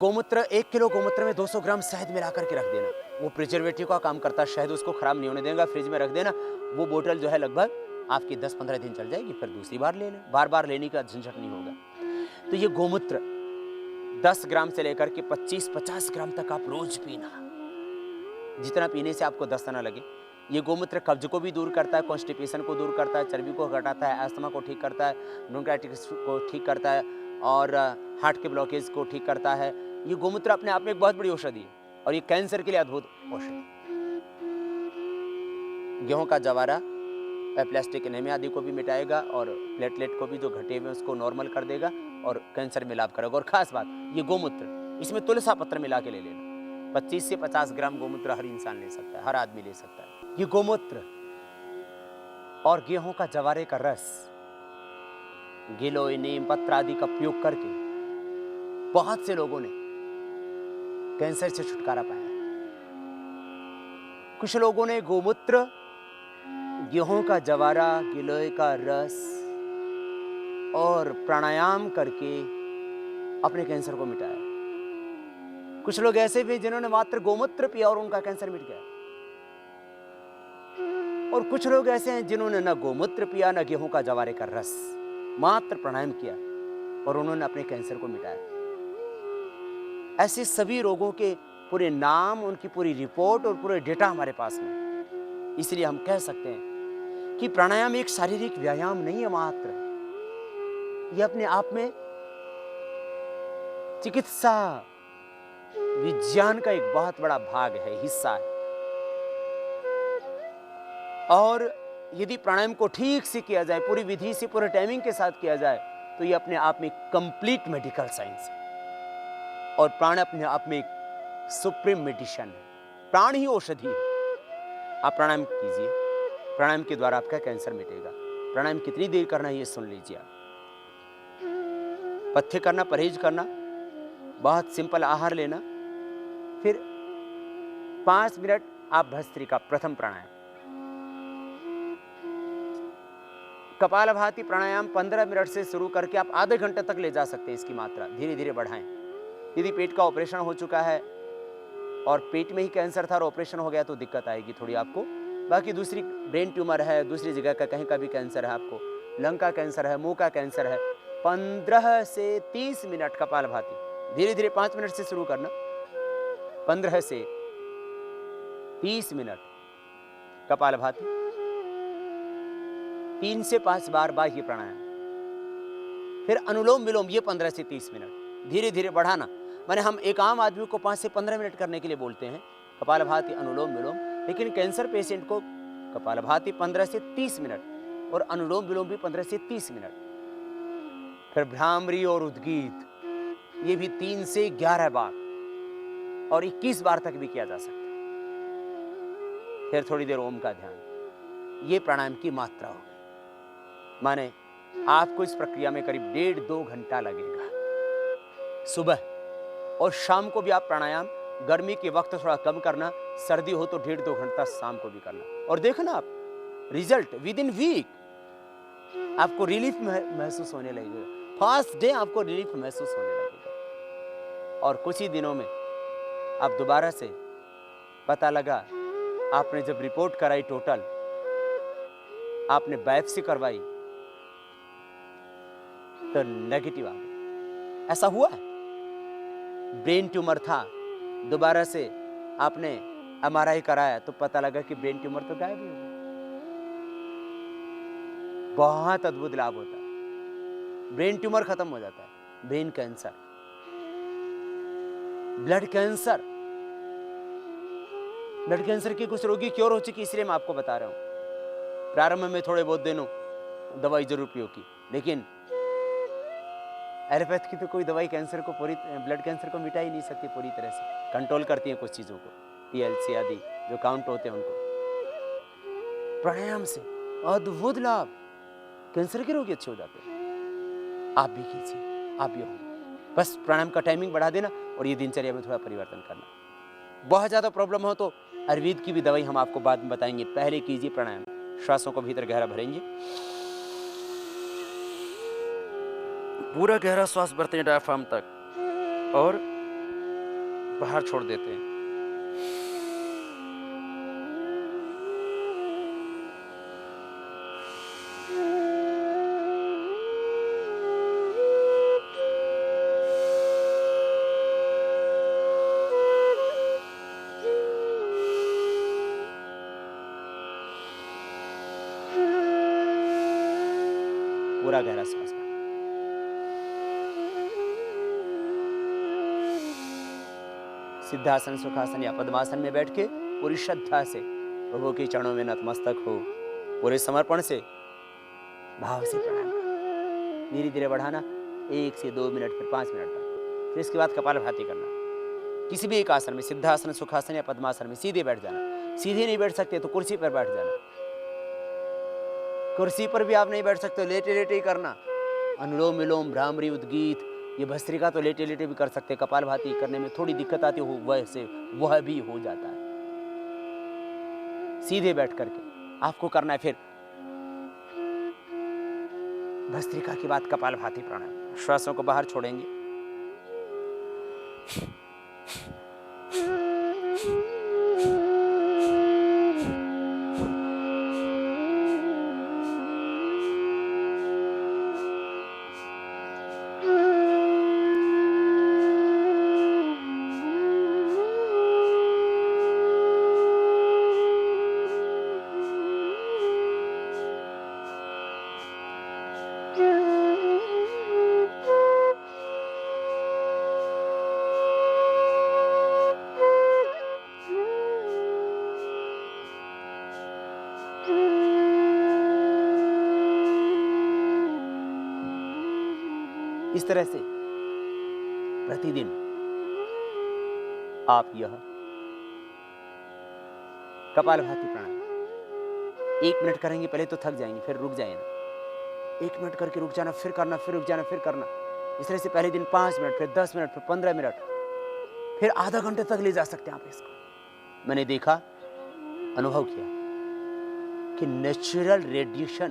गोमूत्र 1 किलो गोमूत्र में 200 ग्राम शहद मिला करके रख देना। वो प्रिजर्वेटिव का काम करता है, शहद उसको खराब नहीं होने देगा, फ्रिज में रख देना। वो बोतल जो है लगभग आपकी 10-15 दिन चल जाएगी, फिर दूसरी बार ले लें, बार बार लेने का झंझट नहीं होगा। तो ये गोमूत्र 10 ग्राम से लेकर के 25-50 ग्राम तक आप रोज पीना, जितना पीने से आपको दस्त ना लगे। ये गोमूत्र कब्ज को भी दूर करता है, कॉन्स्टिपेशन को दूर करता है, चर्बी को घटाता है, अस्थमा को ठीक करता है, ब्रोंकाइटिस को ठीक करता है और हार्ट के ब्लॉकेज को ठीक करता है। ये गोमूत्र अपने आप में एक बहुत बड़ी औषधि है और ये कैंसर के लिए अद्भुत औषधि। गेहूं का जवारा एप्लास्टिक एनीमिया आदि को भी मिटाएगा और प्लेटलेट को भी जो घटे हुए उसको नॉर्मल कर देगा और कैंसर में लाभ करेगा। और खास बात, ये गोमूत्र इसमें तुलसा पत्र मिला के ले लेना। 25 से 50 ग्राम गोमूत्र हर इंसान ले सकता है, हर आदमी ले सकता है। ये गोमूत्र और गेहूं का जवारे का रस, गिलोय, नीम पत्र आदि का प्रयोग करके बहुत से लोगों ने कैंसर से छुटकारा पाया। कुछ लोगों ने गोमूत्र, गेहूं का जवारा, गिलोय का रस और प्राणायाम करके अपने कैंसर को मिटाया। कुछ लोग ऐसे भी जिन्होंने मात्र गोमूत्र पिया और उनका कैंसर मिट गया। और कुछ लोग ऐसे हैं जिन्होंने न गोमूत्र पिया न गेहूं का जवारे का रस, मात्र प्राणायाम किया और उन्होंने अपने कैंसर को मिटाया। ऐसे सभी रोगों के पूरे नाम, उनकी पूरी रिपोर्ट और पूरे डेटा हमारे पास में। इसलिए हम कह सकते हैं कि प्राणायाम एक शारीरिक व्यायाम नहीं है मात्र, यह अपने आप में चिकित्सा विज्ञान का एक बहुत बड़ा भाग है, हिस्सा है। और यदि प्राणायाम को ठीक से किया जाए, पूरी विधि से, पूरे टाइमिंग के साथ किया जाए, तो ये अपने आप में कंप्लीट मेडिकल साइंस है। और प्राण अपने आप में एक सुप्रीम मेडिसिन है, प्राण ही औषधि है। आप प्राणायाम कीजिए, प्राणायाम के द्वारा आपका कैंसर मिटेगा। प्राणायाम कितनी देर करना है ये सुन लीजिए आप। पथ्य करना, परहेज करना, बहुत सिंपल आहार लेना, फिर 5 मिनट आप भस्त्रिका, प्रथम प्राणायाम। कपालभाति प्राणायाम 15 मिनट से शुरू करके आप आधे घंटे तक ले जा सकते हैं। इसकी मात्रा धीरे धीरे बढ़ाएं। यदि पेट का ऑपरेशन हो चुका है और पेट में ही कैंसर था और ऑपरेशन हो गया तो दिक्कत आएगी थोड़ी आपको। बाकी दूसरी ब्रेन ट्यूमर है, दूसरी जगह का कहीं का भी कैंसर है, आपको लंग का कैंसर है, मुंह का कैंसर है, 15 से 30 मिनट कपालभाति, धीरे धीरे 5 मिनट से शुरू करना, 15 से 30 मिनट कपालभाति, 3 से 5 बार बाह्य प्राणायाम, फिर अनुलोम विलोम, ये 15 से 30 मिनट धीरे धीरे बढ़ाना। माने हम एक आम आदमी को 5 से 15 मिनट करने के लिए बोलते हैं कपालभाति, अनुलोम विलोम, लेकिन कैंसर पेशेंट को कपालभाति 15 से 30 मिनट और अनुलोम विलोम भी 15 से 30 मिनट। फिर भ्रामरी और उद्गीत, ये भी 3 से 11 बार और 21 बार तक भी किया जा सकता है। फिर थोड़ी देर ओम का ध्यान। ये प्राणायाम की मात्रा होगी। माने आपको इस प्रक्रिया में करीब 1.5-2 घंटा लगेगा। सुबह और शाम को भी आप प्राणायाम, गर्मी के वक्त थोड़ा कम करना, सर्दी हो तो 1.5-2 घंटा शाम को भी करना। और देखना आप रिजल्ट विद इन वीक आपको रिलीफ महसूस होने लगेगा। फर्स्ट डे आपको रिलीफ महसूस होने लगेगा और कुछ ही दिनों में आप दोबारा से पता लगा, आपने जब रिपोर्ट कराई, टोटल आपने बायोप्सी करवाई तो नेगेटिव आ गया। ऐसा हुआ है। ब्रेन ट्यूमर था, दोबारा से आपने एमआरआई कराया तो पता लगा कि ब्रेन ट्यूमर तो गायब ही हो गया। बहुत अद्भुत लाभ होता है। ब्रेन ट्यूमर खत्म हो जाता है। Brain cancer, blood cancer, blood cancer की कुछ रोगी क्योर हो चुकी, इसलिए मैं आपको बता रहा हूं। प्रारंभ में थोड़े बहुत दिनों दवाई जरूर प्रयोग की, लेकिन एलोपैथ की तो कोई दवाई कैंसर को, पूरी ब्लड कैंसर को मिटा ही नहीं सकती पूरी तरह से। कंट्रोल करती है कुछ चीजों को, टीएलसी आदि जो काउंट होते हैं उनको। प्राणायाम से अद्भुत लाभ, कैंसर के रोगी अच्छे हो जाते हैं। आप भी कीजिए, आप भी होंगे। बस प्राणायाम का टाइमिंग बढ़ा देना और ये दिनचर्या में थोड़ा परिवर्तन करना। बहुत ज्यादा प्रॉब्लम हो तो आयुर्वेद की भी दवाई हम आपको बाद में बताएंगे। पहले कीजिए प्राणायाम। श्वासों को भीतर गहरा भरेंगे, पूरा गहरा श्वास भरते हैं डायफ्राम तक और बाहर छोड़ देते हैं। पूरा गहरा सांस लें। सिद्धासन, सुखासन या पद्मासन में बैठ के पूरी श्रद्धा से प्रभु के चरणों में नतमस्तक हो, पूरे समर्पण से भाव से प्रणाम करें। धीरे धीरे बढ़ाना, 1 से 2 मिनट, फिर 5 मिनट तक। फिर इसके बाद कपालभाति करना। किसी भी एक आसन में, सिद्धासन, सुखासन या पद्मासन में सीधे बैठ जाना। सीधे नहीं बैठ सकते तो कुर्सी पर बैठ जाना। कुर्सी पर भी आप नहीं बैठ सकते, लेटे लेटे ही करना। अनुलोम विलोम, भ्रामरी, उद्गीत, ये भस्त्रिका तो लेटे लेटे भी कर सकते। कपालभाति करने में थोड़ी दिक्कत आती हो, वैसे वह भी हो जाता है। सीधे बैठ करके आपको करना है। फिर भस्त्रिका के बाद कपालभाति प्राणायाम। श्वासों को बाहर छोड़ेंगे। इस तरह से प्रतिदिन आप यह कपालभाति प्राणायाम 1 मिनट करेंगे। पहले तो थक जाएंगे, फिर रुक जाए ना। 1 मिनट करके रुक जाना, फिर करना, फिर रुक जाना, फिर करना। इस तरह से पहले दिन 5 मिनट, फिर 10 मिनट, फिर 15 मिनट, फिर आधा घंटे तक ले जा सकते हैं आप इसको। मैंने देखा, अनुभव किया कि नेचुरल रेडिएशन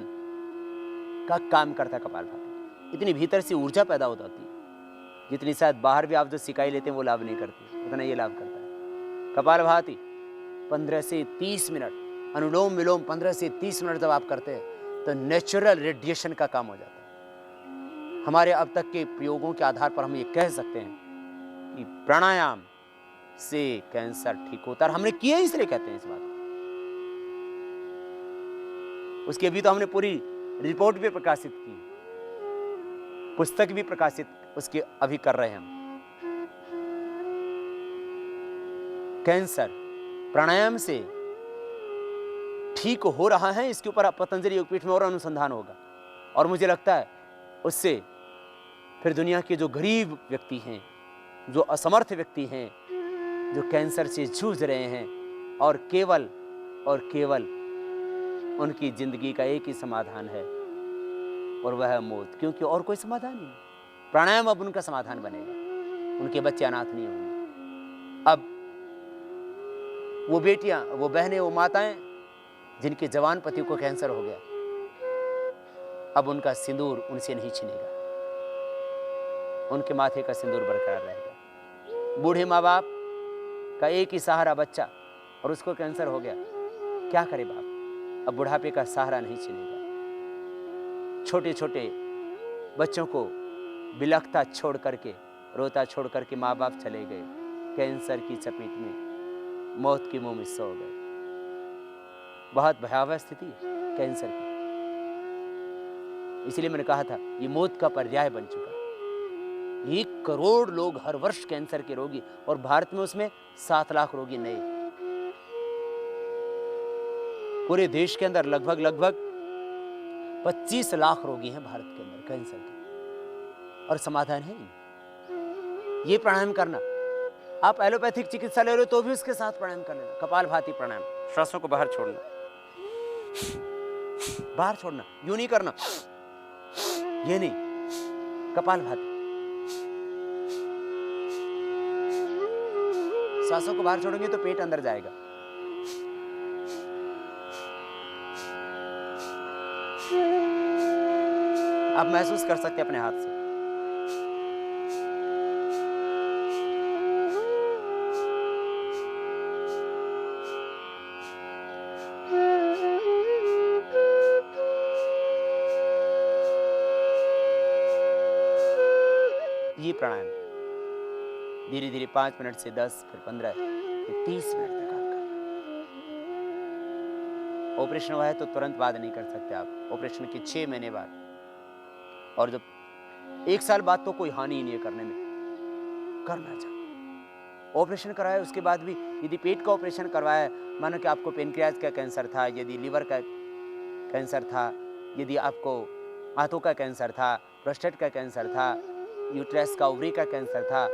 का काम करता है कपालभाति। इतनी भीतर से ऊर्जा पैदा हो जाती है जितनी शायद बाहर भी आप जो सिकाई लेते हैं वो लाभ नहीं करती, उतना ये लाभ करता है कपालभाति। 15 से 30 मिनट अनुलोम विलोम 15 से 30 मिनट जब आप करते हैं तो नेचुरल रेडिएशन का काम हो जाता है। हमारे अब तक के प्रयोगों के आधार पर हम ये कह सकते हैं कि प्राणायाम से कैंसर ठीक होता है। हमने किए इसलिए कहते हैं इस बात। उसकी अभी तो हमने पूरी रिपोर्ट भी प्रकाशित की, पुस्तक भी प्रकाशित उसके अभी कर रहे हैं हम। कैंसर प्राणायाम से ठीक हो रहा है, इसके ऊपर पतंजलि योगपीठ में और अनुसंधान होगा। और मुझे लगता है उससे फिर दुनिया के जो गरीब व्यक्ति हैं, जो असमर्थ व्यक्ति हैं, जो कैंसर से जूझ रहे हैं, और केवल उनकी जिंदगी का एक ही समाधान है और वह है मौत, क्योंकि और कोई समाधान नहीं। प्राणायाम अब उनका समाधान बनेगा। उनके बच्चे अनाथ नहीं होंगे। अब वो बेटियां, वो बहनें, वो माताएं जिनके जवान पति को कैंसर हो गया, अब उनका सिंदूर उनसे नहीं छिनेगा, उनके माथे का सिंदूर बरकरार रहेगा। बूढ़े माँ बाप का एक ही सहारा बच्चा और उसको कैंसर हो गया, क्या करे बाप? अब बुढ़ापे का सहारा नहीं छिनेगा। छोटे छोटे बच्चों को बिलखता छोड़ करके, रोता छोड़ करके माँ बाप चले गए, कैंसर की चपेट में, मौत के मुंह में सो गए। बहुत भयावह स्थिति कैंसर की। इसलिए मैंने कहा था ये मौत का पर्याय बन चुका है। 1 करोड़ लोग हर वर्ष कैंसर के रोगी, और भारत में उसमें 7 लाख रोगी नए। पूरे देश के अंदर लगभग 25 लाख रोगी हैं भारत के अंदर कैंसर के, और समाधान है नहीं। ये प्राणायाम करना, आप एलोपैथिक चिकित्सा ले रहे हो तो भी उसके साथ प्राणायाम कर लेना। कपालभाति प्राणायाम, श्वासों को बाहर छोड़ना, बाहर छोड़ना, यूं नहीं करना, ये नहीं, कपालभाति। श्वासों को बाहर छोड़ेंगे तो पेट अंदर जाएगा। आप महसूस कर सकते हैं अपने हाथ से। ही प्राणायाम धीरे धीरे 5 मिनट से 10, फिर 15, फिर 30 मिनट तक आप करना। ऑपरेशन हुआ है तो तुरंत बाद नहीं कर सकते आप, ऑपरेशन के 6 महीने बाद, और जब 1 साल बाद तो कोई हानि ही नहीं है करने में, करना चाहिए। ऑपरेशन कराया उसके बाद भी यदि पेट का ऑपरेशन करवाया, मानो कि आपको पेनक्रियाज का कैंसर था, यदि लीवर का कैंसर था, यदि आपको आंतों का कैंसर था, प्रोस्टेट का कैंसर था, यूट्रस का ओवरी का कैंसर था,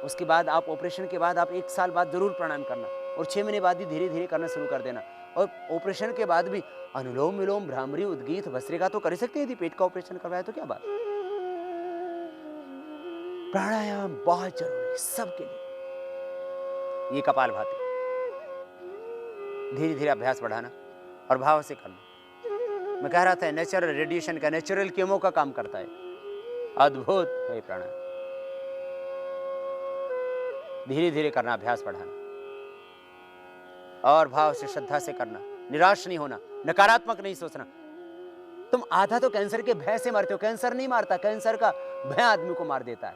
उसके बाद आप ऑपरेशन के बाद आप 1 साल बाद जरूर प्राणायाम करना, और 6 महीने बाद ही धीरे धीरे करना शुरू कर देना। और ऑपरेशन के बाद भी अनुलोम विलोम, भ्रामरी, उद्गीत, भस्त्रिका तो कर ही सकते हैं यदि पेट का ऑपरेशन करवाया तो, क्या बात। प्राणायाम बहुत जरूरी है सबके लिए। ये कपालभाति धीरे धीरे अभ्यास बढ़ाना और भाव से करना। मैं कह रहा था नेचुरल रेडिएशन का, नेचुरल कीमो का काम करता है, अद्भुत है प्राणायाम। धीरे धीरे करना, अभ्यास बढ़ाना और भाव से, श्रद्धा से करना, निराश नहीं होना, नकारात्मक नहीं सोचना। तुम आधा तो कैंसर के भय से मरते हो, कैंसर नहीं मारता, कैंसर का भय आदमी को मार देता है।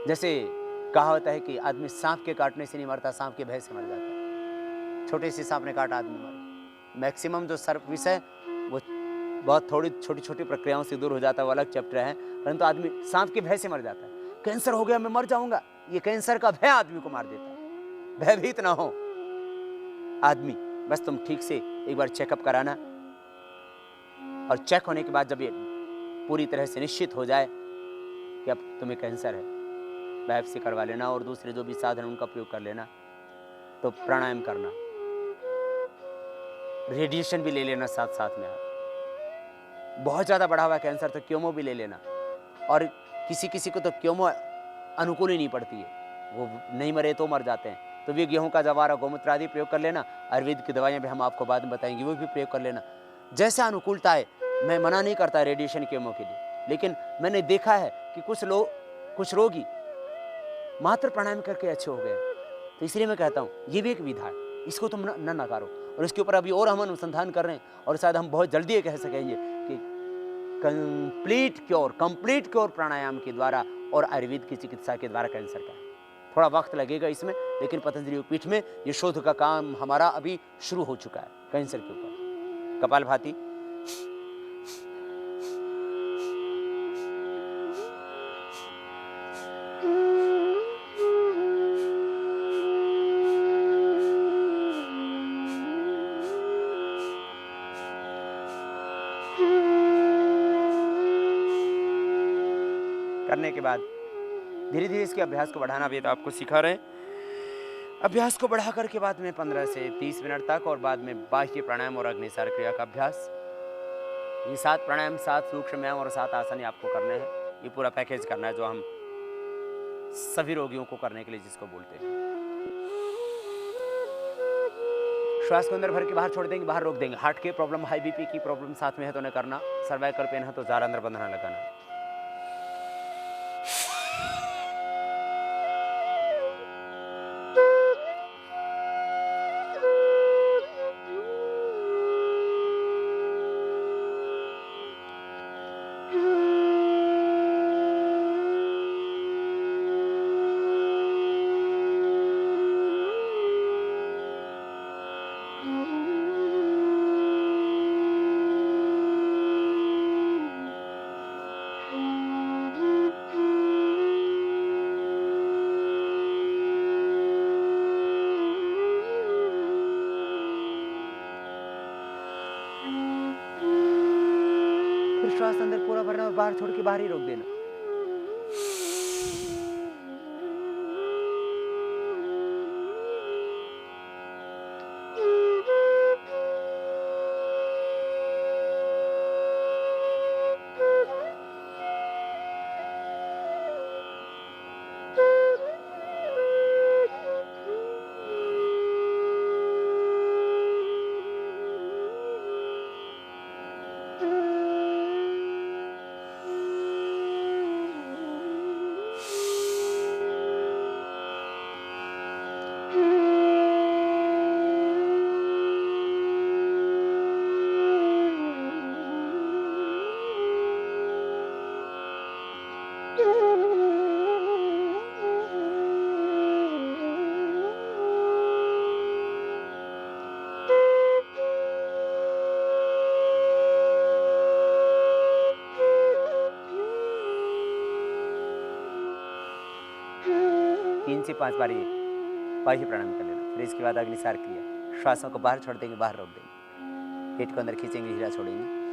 जैसे कहावत है कि आदमी सांप के काटने से नहीं मरता, सांप के भय से मर जाता है। छोटे से सांप ने काटा, आदमी मर। मैक्सिमम जो सर्प विष है वो बहुत थोड़ी छोटी छोटी प्रक्रियाओं से दूर हो जाता है, वो अलग चैप्टर है, परंतु आदमी सांप के भय से मर जाता है। कैंसर हो गया, मैं मर जाऊंगा, ये कैंसर का भय आदमी को मार देता है। भयभीत ना हो आदमी, बस तुम ठीक से एक बार चेकअप कराना, और चेक होने के बाद जब ये पूरी तरह से निश्चित हो जाए कि अब तुम्हें कैंसर है, बायोप्सी करवा लेना और दूसरे जो भी साधन उनका उपयोग कर लेना। तो प्राणायाम करना, रेडिएशन भी ले लेना साथ साथ में। आप बहुत ज्यादा बढ़ा हुआ कैंसर तो क्योमो भी ले लेना, और किसी किसी को तो क्योमो अनुकूल ही नहीं पड़ती है, वो नहीं मरे तो मर जाते हैं, तो भी गेहूं का जवारा, गोमूत्र आदि प्रयोग कर लेना। आयुर्वेद की दवाइयां भी हम आपको बाद में बताएंगे, वो भी प्रयोग कर लेना जैसे अनुकूलता है। मैं मना नहीं करता रेडिएशन केमो के लिए, लेकिन मैंने देखा है कि कुछ रोगी मात्र प्राणायाम करके अच्छे हो गए, तो इसलिए मैं कहता हूँ ये भी एक विधा है, इसको तुम न नकारो। और इसके ऊपर अभी और हम अनुसंधान कर रहे हैं, और शायद हम बहुत जल्दी ये कह सकेंगे कि कंप्लीट क्योर प्राणायाम के द्वारा और आयुर्वेद की चिकित्सा के द्वारा कैंसर का है। थोड़ा वक्त लगेगा इसमें, लेकिन पतंजलि पीठ में ये शोध का काम हमारा अभी शुरू हो चुका है कैंसर के ऊपर। कपालभाति, करने के बाद धीरे धीरे इसके अभ्यास को बढ़ाना भी तो आपको सिखा रहे हैं। अभ्यास को बढ़ा कर के बाद में 15 से 30 मिनट तक, और बाद में बाह्य प्राणायाम और अग्निसार क्रिया का अभ्यास। ये 7 प्राणायाम, 7 सूक्ष्म व्यायाम और 7 आसन आपको करने हैं। ये पूरा पैकेज करना है जो हम सभी रोगियों को करने के लिए जिसको बोलते हैं। श्वास को अंदर भर के बाहर छोड़ देंगे, बाहर रोक देंगे। हार्ट की प्रॉब्लम, हाई बीपी की प्रॉब्लम साथ में है तो न करना। सर्वाइकल पेन है तो ज़्यादा अंदर बंधना लगाना। श्वास अंदर पूरा भरना और बाहर छोड़ के बाहर ही रोक देना। 3 से 5 बार ये बाह्य प्राणायाम कर लेना। फिर इसके बाद अग्निसार क्रिया, श्वासों को बाहर छोड़ देंगे, बाहर रोक देंगे, पेट को अंदर खींचेंगे, हीरा छोड़ेंगे।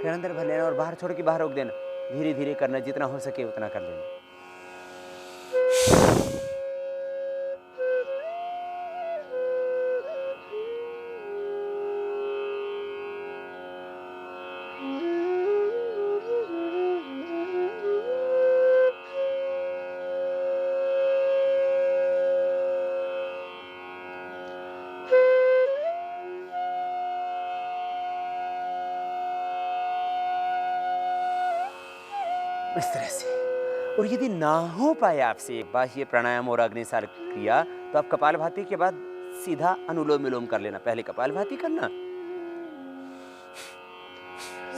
फिर अंदर भर लेना और बाहर छोड़ के बाहर रोक देना। धीरे धीरे करना, जितना हो सके उतना कर लेना। इस तरह से। और यदि ना हो पाए आपसे बाह्य प्राणायाम और अग्निसार क्रिया, तो आप कपालभाति के बाद सीधा अनुलोम विलोम कर लेना। पहले कपालभाति करना,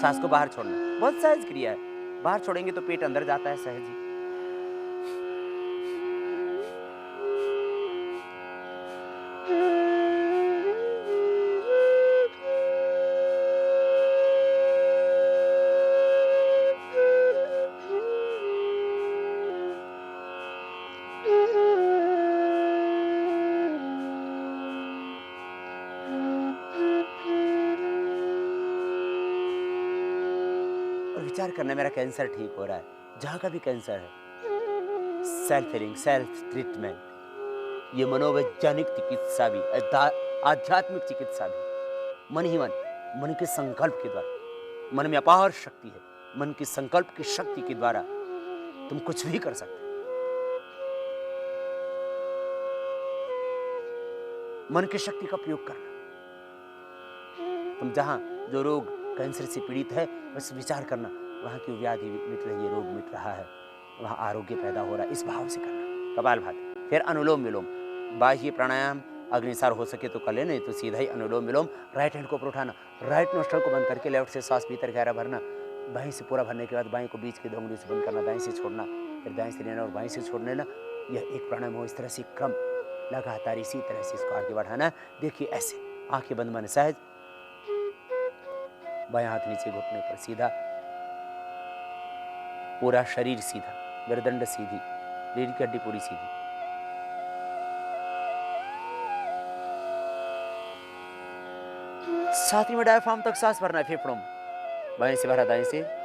सांस को बाहर छोड़ना, बहुत सहज क्रिया है। बाहर छोड़ेंगे तो पेट अंदर जाता है सहज ही। विचार करना, मेरा कैंसर ठीक हो रहा है, जहां का भी कैंसर है। सेल्फ हीलिंग, सेल्फ ट्रीटमेंट, ये मनोवैज्ञानिक चिकित्सा भी, आध्यात्मिक चिकित्सा भी। मन ही मन के संकल्प के द्वारा, मन में अपार शक्ति है, मन के संकल्प की शक्ति के द्वारा तुम कुछ भी कर सकते। मन की शक्ति का प्रयोग करना। तुम जहां जो रोग कैंसर से पीड़ित है, बस विचार करना, वहां की व्याधि मिट रही है, रोग मिट रहा है, वहां आरोग्य पैदा हो रहा है, इस भाव से करना कपालभाति। फिर अनुलोम विलोम, बाह्य प्राणायाम अग्निसार हो सके तो कर लेना, तो सीधा ही अनुलोम विलोम। राइट हैंड को ऊपर उठाना, राइट नोस्ट्रल को बंद करके लेफ्ट से सांस भीतर गहरा भरना, बाएं से पूरा भरने के बाद बाएं को बीच की दो उंगली से बंद करना, दाएं से छोड़ना, फिर दाएं से लेना और बाएं से छोड़ लेना। यह एक प्राणायाम हो। इस तरह से क्रम लगातार इसी तरह से इसको आगे बढ़ाना। देखिए ऐसे, आंखें बंद, मन सहज, बायां हाथ नीचे घुटने पर सीधा, पूरा शरीर सीधा, गर्दन सीधी, रीढ़ की हड्डी पूरी सीधी। साथ में डायफ्राम तक सांस भरना है, फेफड़ों में, बाएं से भरा दाएं से।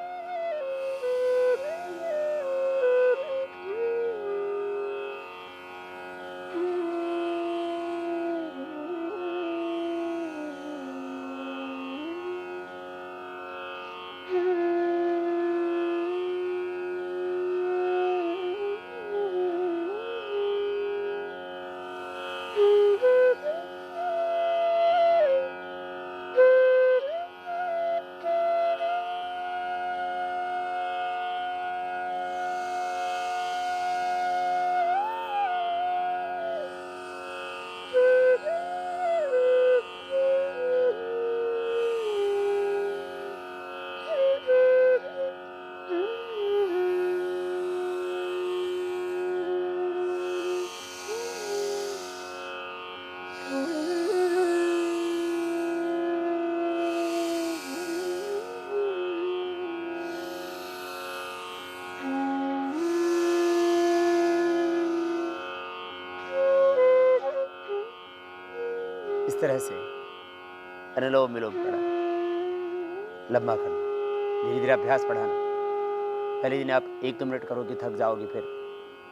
इस तरह से अनुलोम विलोम करना, लंबा करना, धीरे धीरे अभ्यास बढ़ाना। पहले दिन आप 1-2 मिनट करोगे, थक जाओगे, फिर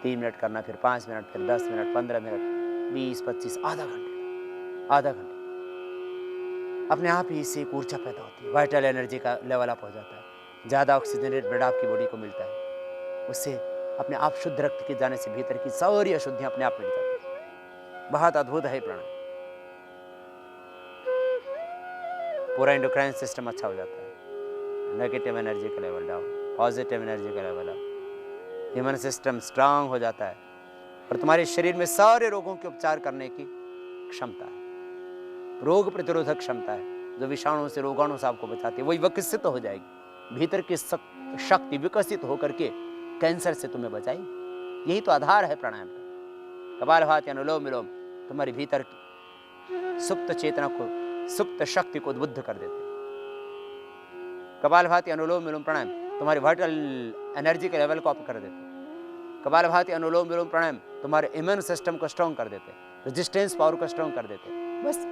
3 मिनट करना, फिर 5 मिनट, फिर 10 मिनट, 15 मिनट, 20-25, आधा घंटे। अपने आप ही इससे एक ऊर्जा पैदा होती है, वाइटल एनर्जी का लेवल अप हो जाता है, ज़्यादा ऑक्सीजनेटेड ब्लड आपकी बॉडी को मिलता है। उससे अपने आप शुद्ध रक्त के जाने से भीतर की सारी अशुद्धियां अपने आप मिट जाती है। बहुत अद्भुत है प्राणायाम। पूरा एंडोक्राइन सिस्टम अच्छा हो जाता है, नेगेटिव एनर्जी का लेवल डाउन, पॉजिटिव एनर्जी का level up, human system strong हो जाता है और तुम्हारे शरीर में सारे रोगों के उपचार करने की क्षमता है। रोग प्रतिरोधक क्षमता है जो विषाणु से, रोगाणु से आपको बचाती है, वही विकसित हो जाएगी। भीतर की शक्ति विकसित होकर के कैंसर से तुम्हें बचाएगी। यही तो आधार है प्राणायाम का। कपालभाति, अनुलोम विलोम तुम्हारे भीतर की सुप्त चेतना को, सुप्त शक्ति को उद्बुद्ध कर देते। कपालभाति, अनुलोम विलोम प्राणायाम तुम्हारे वाइटल एनर्जी के लेवल को अप कर देते। कपालभाति, अनुलोम विलोम प्राणायाम तुम्हारे इम्यून सिस्टम को स्ट्रॉन्ग कर देते, रेजिस्टेंस पावर को स्ट्रॉन्ग कर देते। बस